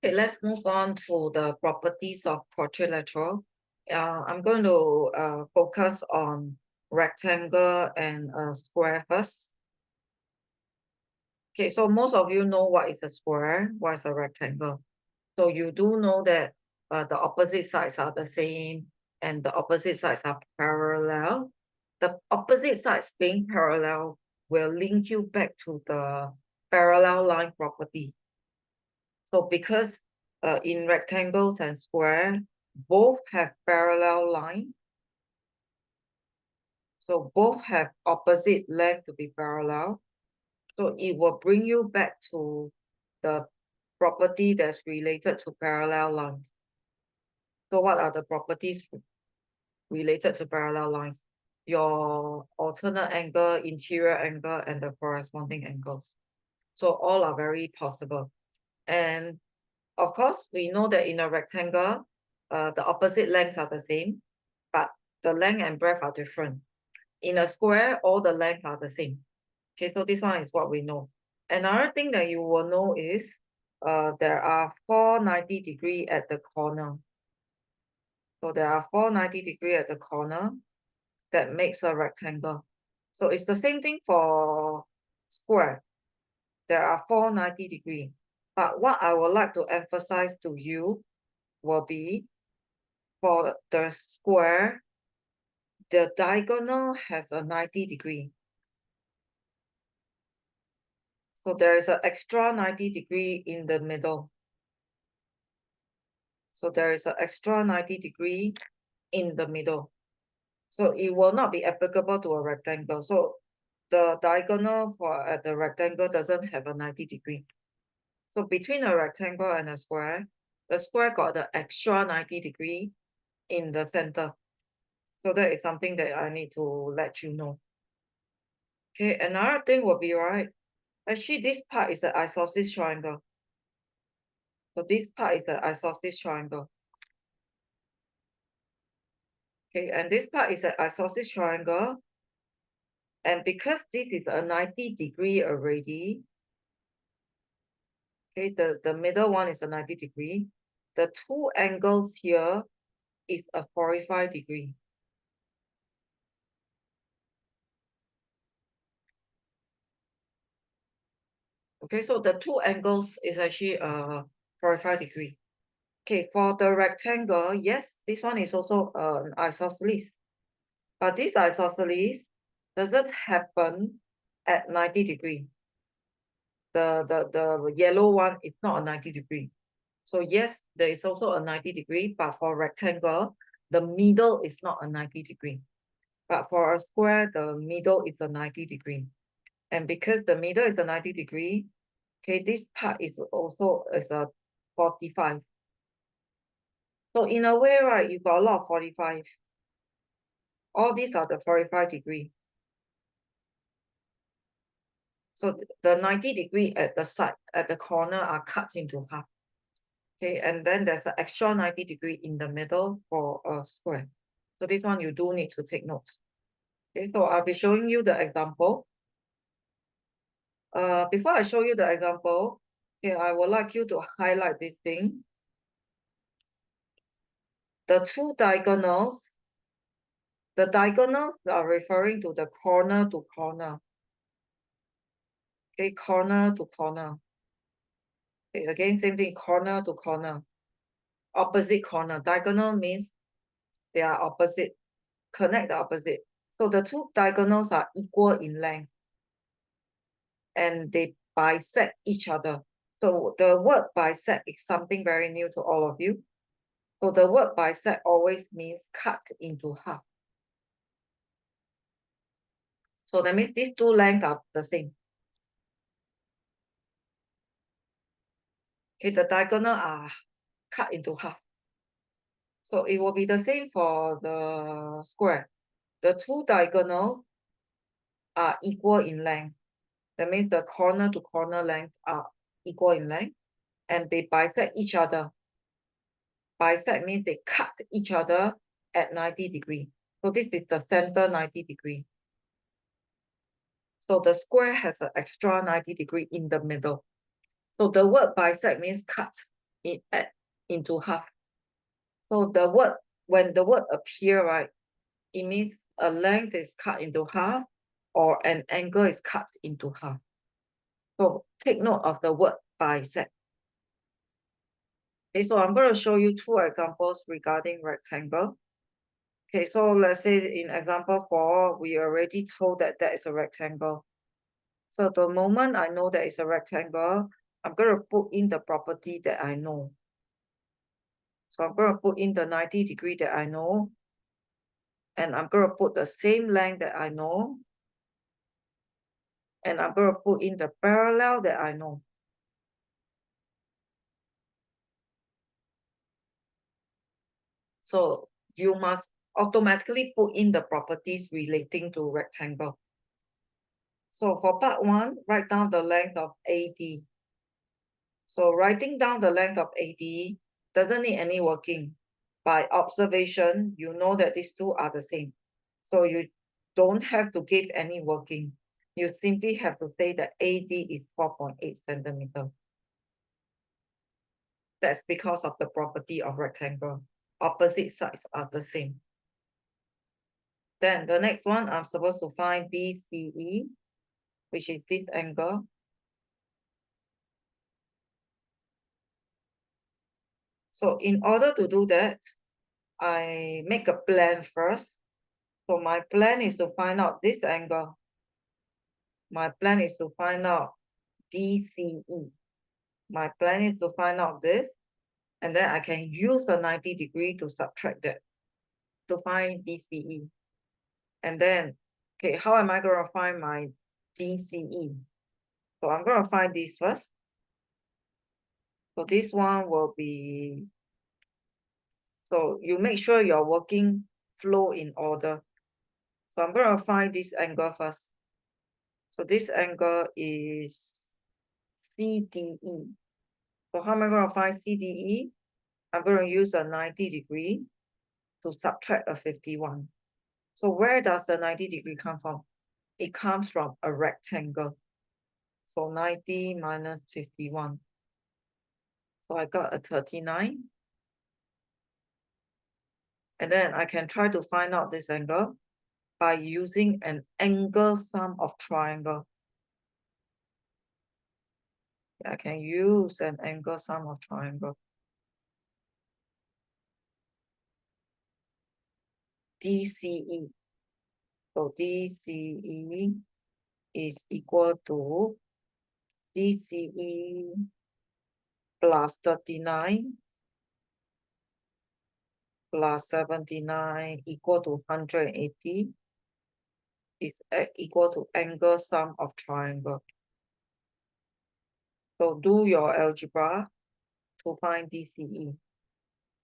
Okay, let's move on to the properties of quadrilateral. I'm going to focus on rectangle and square first. Okay, so most of you know what is a square, what is a rectangle. So you do know that the opposite sides are the same and the opposite sides are parallel. The opposite sides being parallel will link you back to the parallel line property. So because in rectangles and square, both have parallel line. So both have opposite length to be parallel. So it will bring you back to the property that's related to parallel lines. So what are the properties related to parallel lines? Your alternate angle, interior angle, and the corresponding angles. So all are very possible. And of course, we know that in a rectangle, the opposite lengths are the same, but the length and breadth are different. In a square, all the lengths are the same. Okay, so this one is what we know. Another thing that you will know is there are 490° at the corner. So there are 490° at the corner that makes a rectangle. So it's the same thing for square. There are 490°. But what I would like to emphasize to you will be for the square, the diagonal has a 90°. So there is an extra 90° in the middle. So there is an extra 90° in the middle. So it will not be applicable to a rectangle. So the diagonal for the rectangle doesn't have a 90°. So between a rectangle and a square, the square got the extra 90° in the center. So that is something that I need to let you know. Okay, another thing will be, right, actually this part is an isosceles triangle. So this part is an isosceles triangle. Okay, and this part is an isosceles triangle. And because this is a 90° already, okay, the middle one is a 90°. The two angles here is a 45°. Okay, so the two angles is actually 45°. Okay, for the rectangle, yes, this one is also an isosceles. But this isosceles doesn't happen at 90°. The yellow one is not a 90°. So yes, there is also a 90°, but for rectangle, the middle is not a 90°. But for a square, the middle is a 90°. And because the middle is a 90°, okay, this part is also a 45. So in a way, right, you got a lot of 45. All these are the 45°. So the 90° at the side, at the corner are cut into half. Okay, and then there's an extra 90° in the middle for a square. So this one you do need to take note. Okay, so I'll be showing you the example. Before I show you the example, okay, I would like you to highlight this thing. The two diagonals, the diagonals are referring to the corner to corner. Okay, corner to corner. Okay, again, same thing, corner to corner. Opposite corner. Diagonal means they are opposite. Connect the opposite. So the two diagonals are equal in length. And they bisect each other. So the word bisect is something very new to all of you. So the word bisect always means cut into half. So that means these two lengths are the same. Okay, the diagonal are cut into half. So it will be the same for the square. The two diagonals are equal in length. That means the corner to corner length are equal in length and they bisect each other. Bisect means they cut each other at 90°. So this is the center 90°. So the square has an extra 90° in the middle. So the word bisect means cut into half. So the word, when the word appear, right, it means a length is cut into half or an angle is cut into half. So take note of the word bisect. Okay, so I'm going to show you two examples regarding rectangle. Okay, so let's say in example 4, we already told that that is a rectangle. So the moment I know that it's a rectangle, I'm going to put in the property that I know. So I'm going to put in the 90 degree that I know. And I'm going to put the same length that I know. And I'm going to put in the parallel that I know. So you must automatically put in the properties relating to rectangle. So for part 1, write down the length of AD. So writing down the length of AD doesn't need any working. By observation, you know that these two are the same. So you don't have to give any working. You simply have to say that AD is 4.8 centimeters. That's because of the property of rectangle. Opposite sides are the same. Then the next one, I'm supposed to find BCE, which is this angle. So in order to do that, I make a plan first. So my plan is to find out this angle. My plan is to find out DCE. My plan is to find out this. And then I can use the 90 degree to subtract that to find BCE. And then, okay, how am I going to find my DCE? So I'm going to find this first. So this one will be, so you make sure your working flow in order. So I'm going to find this angle first. So this angle is CDE. So how am I going to find CDE? I'm going to use a 90 degree to subtract a 51. So where does the 90 degree come from? It comes from a rectangle. So 90 minus 51. So I got a 39. And then I can try to find out this angle by using an angle sum of triangle. I can use an angle sum of triangle. DCE. So DCE is equal to DCE plus 39 plus 79 equal to 180 is equal to angle sum of triangle. So do your algebra to find DCE.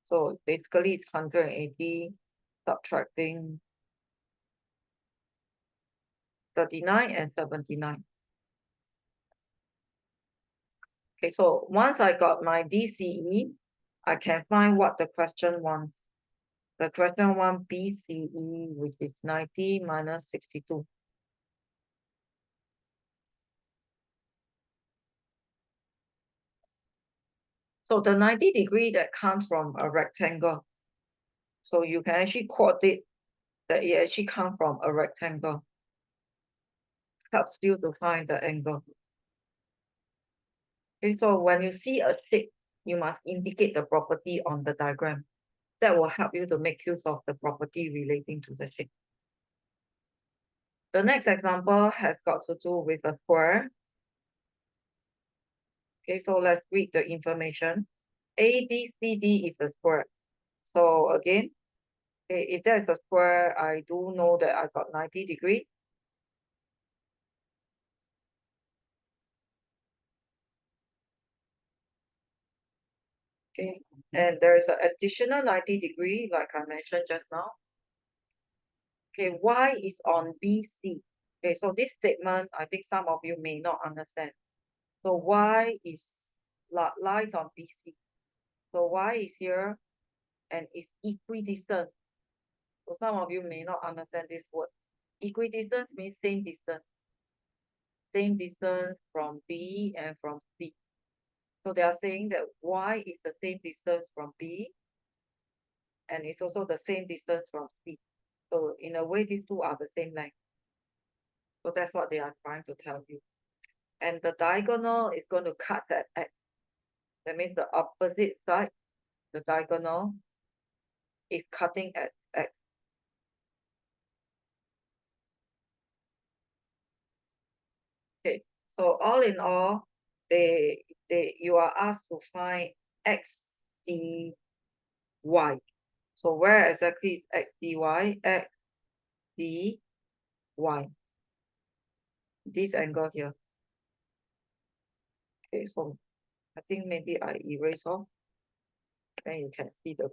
So basically it's 180 subtracting 39 and 79. Okay, so once I got my DCE, I can find what the question wants. The question wants BCE, which is 90 minus 62. So the 90 degree that comes from a rectangle. So you can actually quote it that it actually comes from a rectangle. Helps you to find the angle. Okay, so when you see a shape, you must indicate the property on the diagram. That will help you to make use of the property relating to the shape. The next example has got to do with a square. Okay, so let's read the information. ABCD is a square. So again, okay, if there's a square, I do know that I got 90 degree. Okay, and there is an additional 90 degree, like I mentioned just now. Okay, Y is on BC. Okay, so this statement, I think some of you may not understand. So Y is lies on BC. So Y is here and is equidistant. So some of you may not understand this word. Equidistant means same distance. Same distance from B and from C. So they are saying that Y is the same distance from B, and it's also the same distance from C. So in a way, these two are the same length. So that's what they are trying to tell you. And the diagonal is going to cut at X. That means the opposite side, the diagonal, is cutting at X. Okay, so all in all, you are asked to find X dy. So where exactly is X dy? X dy. This angle here. Okay, so I think maybe I erase off. Then you can see the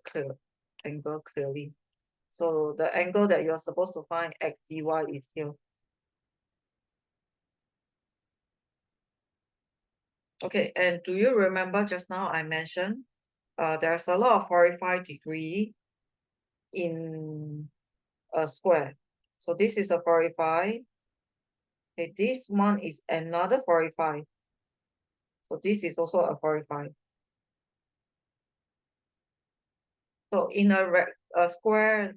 angle clearly. So the angle that you're supposed to find X dy is here. Okay, and do you remember just now I mentioned there's a lot of 45 degree in a square. So this is a 45. Okay, this one is another 45. So this is also a 45. So in a square,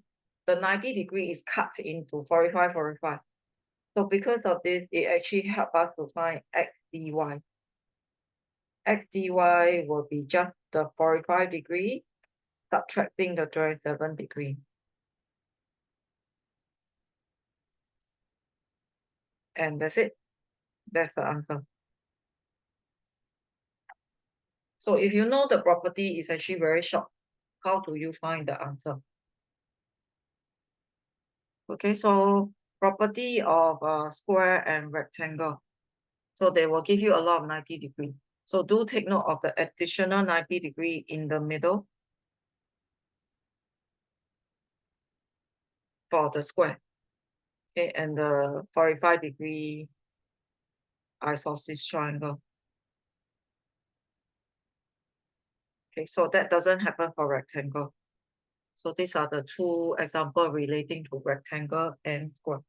the 90 degree is cut into 45, 45. So because of this, it actually helps us to find X dy. X dy will be just the 45 degree, subtracting the 27 degree. And that's it. That's the answer. So if you know the property is actually very short, how do you find the answer? Okay, so property of a square and rectangle. So they will give you a lot of 90 degree. So do take note of the additional 90 degree in the middle for the square. Okay, and the 45 degree isosceles triangle. Okay, so that doesn't happen for rectangle. So these are the two examples relating to rectangle and square.